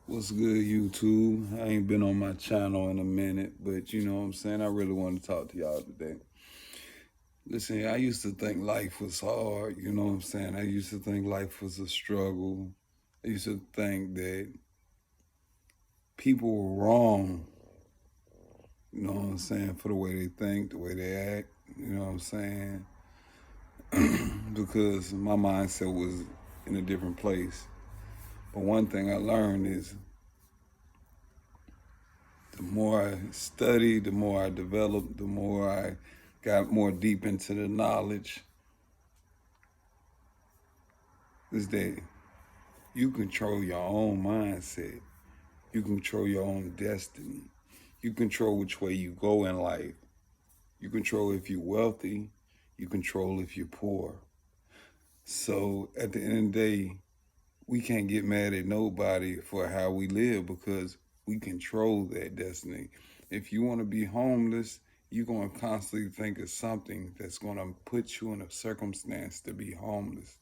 What's good, YouTube? I ain't been on my channel in a minute, but you know what I'm saying? I really want to talk to y'all today. Listen, I used to think life was hard, you know what I'm saying? I used to think life was a struggle. I used to think that people were wrong, you know what I'm saying, for the way they think, the way they act, you know what I'm saying? Because my mindset was in a different place. But one thing I learned is the more I studied, the more I developed, the more I got more deep into the knowledge, is that you control your own mindset. You control your own destiny. You control which way you go in life. You control if you're wealthy. You control if you're poor. So at the end of the day, we can't get mad at nobody for how we live because we control that destiny. If you want to be homeless, you're going to constantly think of something that's going to put you in a circumstance to be homeless.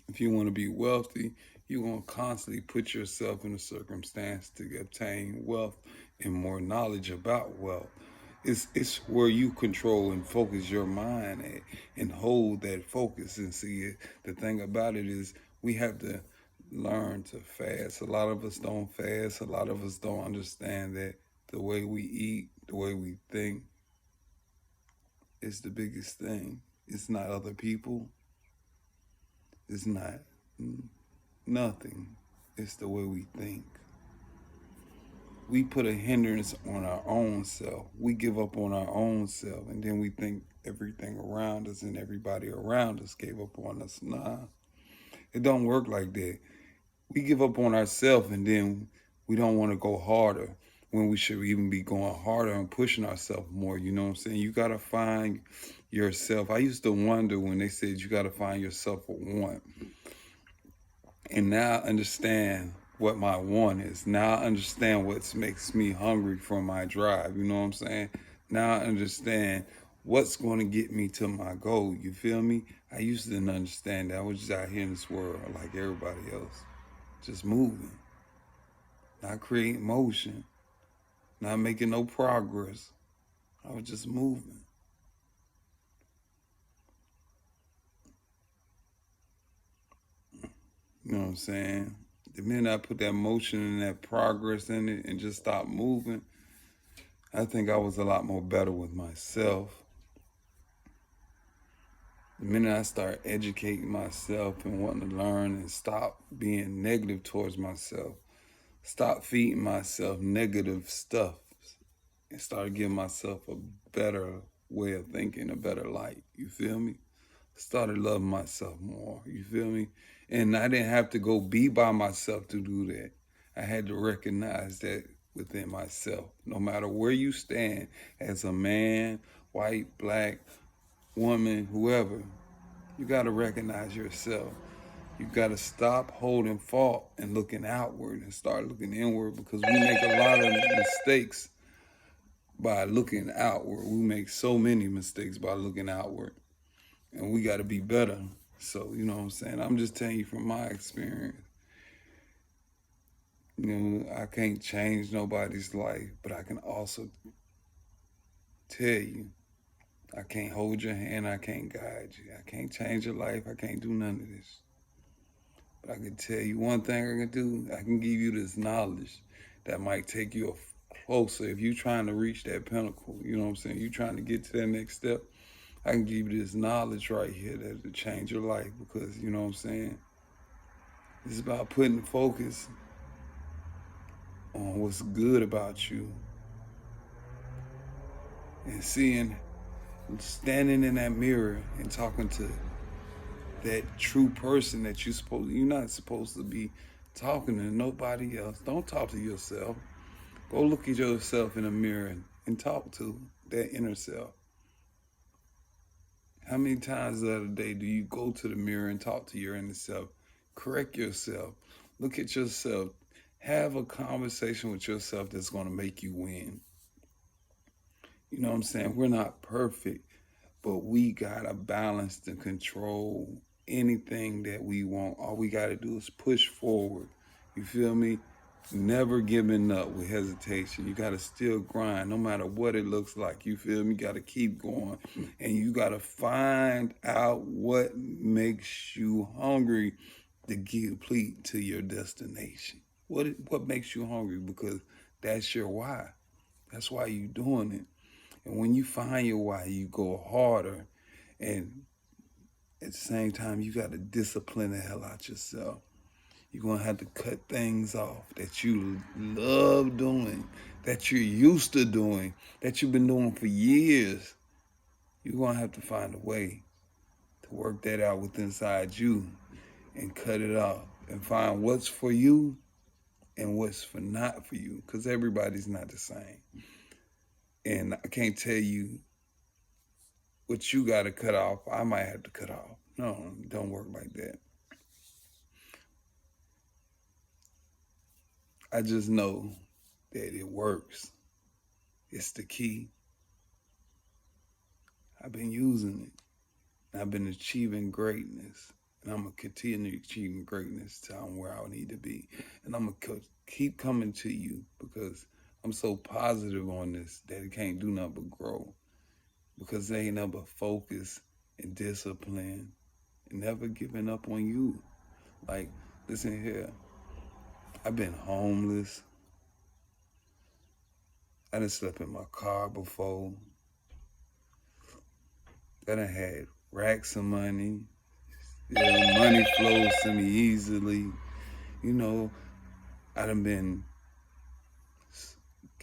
If you want to be wealthy, you're going to constantly put yourself in a circumstance to obtain wealth and more knowledge about wealth. It's where you control and focus your mind at and hold that focus and see it. The thing about it is we have to learn to fast. A lot of us don't fast. A lot of us don't understand that the way we eat, the way we think is the biggest thing. It's not other people. It's not nothing. It's the way we think. We put a hindrance on our own self. We give up on our own self, and then we think everything around us and everybody around us gave up on us. Nah, it don't work like that. We give up on ourselves, and then we don't want to go harder when we should even be going harder and pushing ourselves more. You know what I'm saying? You gotta find yourself. I used to wonder when they said you gotta find yourself a want. And now I understand what my want is. Now I understand what makes me hungry for my drive. You know what I'm saying? Now I understand what's going to get me to my goal. You feel me? I used to didn't understand that. I was just out here in this world like everybody else, just moving, not creating motion, not making no progress. I was just moving. You know what I'm saying? The minute I put that motion and that progress in it and just stop moving, I think I was a lot more better with myself. The minute I start educating myself and wanting to learn and stop being negative towards myself, stop feeding myself negative stuff, and start giving myself a better way of thinking, a better light. You feel me? Started loving myself more. You feel me? And I didn't have to go be by myself to do that. I had to recognize that within myself. No matter where you stand, as a man, white, black, woman, whoever, you got to recognize yourself. You got to stop holding fault and looking outward and start looking inward because we make a lot of mistakes by looking outward. We make so many mistakes by looking outward, and we got to be better. So, you know what I'm saying? I'm just telling you from my experience. You know, I can't change nobody's life, but I can also tell you I can't hold your hand, I can't guide you. I can't change your life, I can't do none of this. But I can tell you one thing I can do. I can give you this knowledge that might take you closer if you're trying to reach that pinnacle. You know what I'm saying? You're trying to get to that next step. I can give you this knowledge right here that will change your life because, you know what I'm saying? It's about putting focus on what's good about you and seeing, standing in that mirror and talking to that true person that you're not supposed to be talking to nobody else. Don't talk to yourself. Go look at yourself in the mirror and talk to that inner self. How many times the other day do you go to the mirror and talk to your inner self? Correct yourself. Look at yourself. Have a conversation with yourself that's going to make you win. You know what I'm saying? We're not perfect, but we got to balance and control anything that we want. All we got to do is push forward. You feel me? Never giving up with hesitation. You got to still grind no matter what it looks like. You feel me? You got to keep going. And you got to find out what makes you hungry to complete to your destination. What makes you hungry? Because that's your why. That's why you doing it. And when you find your why, you go harder. And at the same time, you got to discipline the hell out yourself. You're going to have to cut things off that you love doing, that you're used to doing, that you've been doing for years. You're going to have to find a way to work that out within inside you and cut it off and find what's for you and what's for not for you, because everybody's not the same. And I can't tell you what you got to cut off. I might have to cut off. No, it don't work like that. I just know that it works. It's the key. I've been using it. I've been achieving greatness. And I'm going to continue achieving greatness till I'm where I need to be. And I'm going to keep coming to you because I'm so positive on this that it can't do nothing but grow. Because they ain't nothing but focus and discipline and never giving up on you. Like, listen here. I've been homeless. I done slept in my car before. I done had racks of money. Money flows to me easily. You know, I done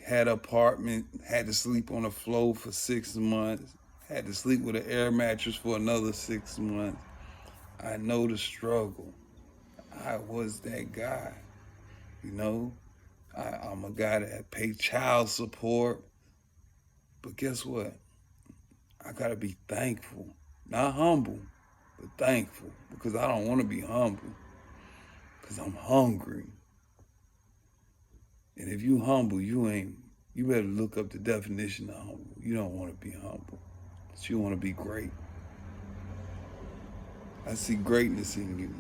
had an apartment, had to sleep on the floor for 6 months, had to sleep with an air mattress for another 6 months. I know the struggle. I was that guy, you know. I'm a guy that paid child support. But guess what? I gotta be thankful. Not humble, but thankful. Because I don't want to be humble. Because I'm hungry. And if you humble, you better look up the definition of humble. You don't want to be humble. But you want to be great. I see greatness in you.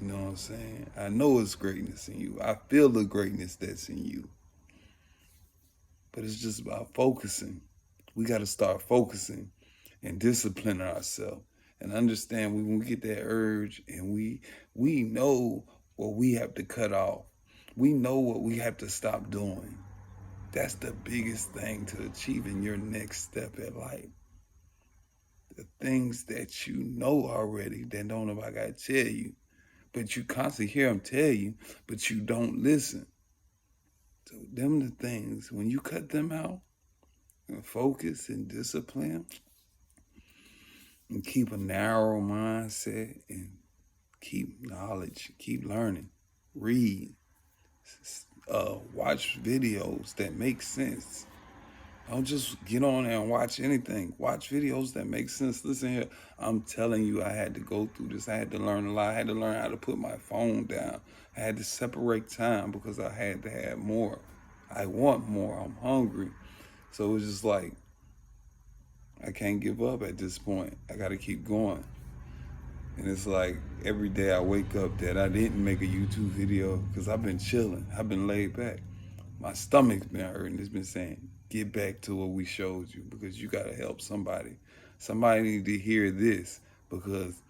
You know what I'm saying? I know it's greatness in you. I feel the greatness that's in you. But it's just about focusing. We got to start focusing and disciplining ourselves and understand when we get that urge and we know what we have to cut off. We know what we have to stop doing. That's the biggest thing to achieving your next step in life. The things that you know already that don't nobody got to tell you. But you constantly hear them tell you, but you don't listen. So them the things, when you cut them out and focus and discipline and keep a narrow mindset and keep knowledge, keep learning, read, watch videos that make sense. Don't just get on there and watch anything. Watch videos that make sense. Listen here, I'm telling you, I had to go through this. I had to learn a lot. I had to learn how to put my phone down. I had to separate time because I had to have more. I want more. I'm hungry. So it's just like, I can't give up at this point. I got to keep going. And it's like every day I wake up that I didn't make a YouTube video because I've been chilling. I've been laid back. My stomach's been hurting. It's been saying, get back to what we showed you because you got to help somebody. Somebody need to hear this because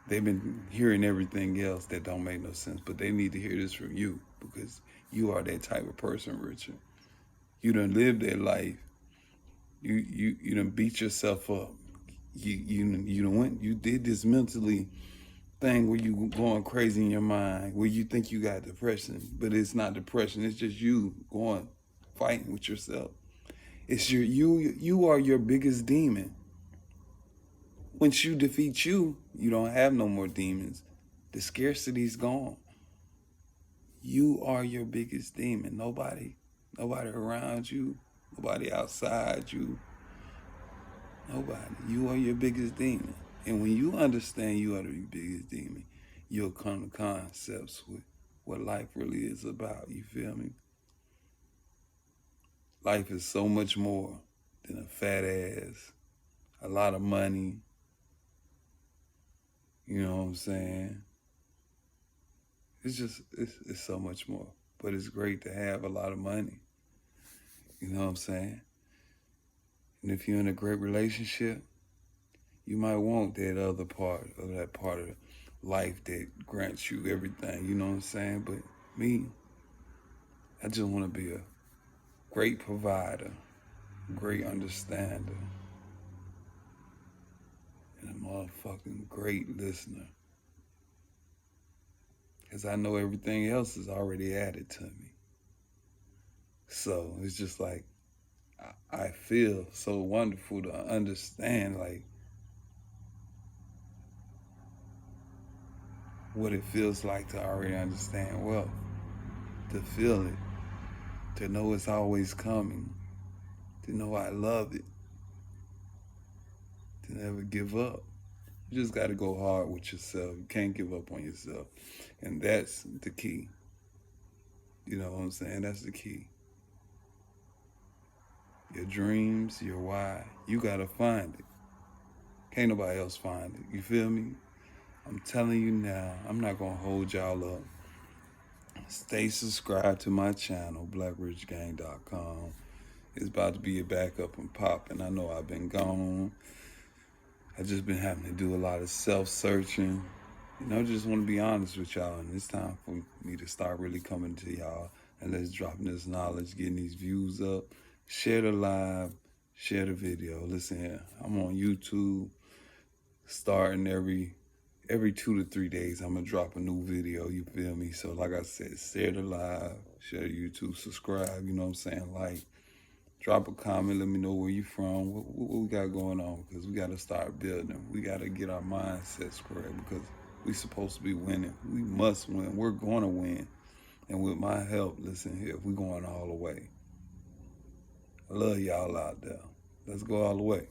they've been hearing everything else that don't make no sense. But they need to hear this from you because you are that type of person, Richard. You done lived that life. You done beat yourself up. You did this mentally thing where you going crazy in your mind, where you think you got depression, but it's not depression. It's just you fighting with yourself. It's you are your biggest demon. Once you defeat you, you don't have no more demons. The scarcity's gone. You are your biggest demon. Nobody around you, nobody outside you, nobody. You are your biggest demon. And when you understand you are the biggest demon, you'll come to concepts with what life really is about. You feel me? Life is so much more than a fat ass, a lot of money. You know what I'm saying? It's so much more. but it's great to have a lot of money. You know what I'm saying? And if you're in a great relationship, you might want that other part of life that grants you everything. You know what I'm saying? But me, I just want to be a great provider, great understander, and a motherfucking great listener. Because I know everything else is already added to me. So it's just like, I feel so wonderful to understand, like, what it feels like to already understand wealth, to feel it, to know it's always coming, to know I love it, to never give up. You just got to go hard with yourself. You can't give up on yourself. And that's the key. You know what I'm saying? That's the key. Your dreams, your why, you got to find it. Can't nobody else find it. You feel me? I'm telling you now, I'm not going to hold y'all up. Stay subscribed to my channel, blackrichgang.com. It's about to be a back up and popping. I know I've been gone. I just been having to do a lot of self-searching. You know, just want to be honest with y'all, and it's time for me to start really coming to y'all and let's dropping this knowledge, getting these views up. Share the live, share the video. Listen here, I'm on YouTube starting every 2 to 3 days. I'm gonna drop a new video, you feel me? So like I said, share the live, share the YouTube, subscribe, you know what I'm saying? Like, drop a comment, let me know where you from, what we got going on, because we got to start building. We got to get our mindsets correct, because we supposed to be winning. We must win. We're going to win. And with my help, listen here, we're going all the way. I love y'all out there. Let's go all the way.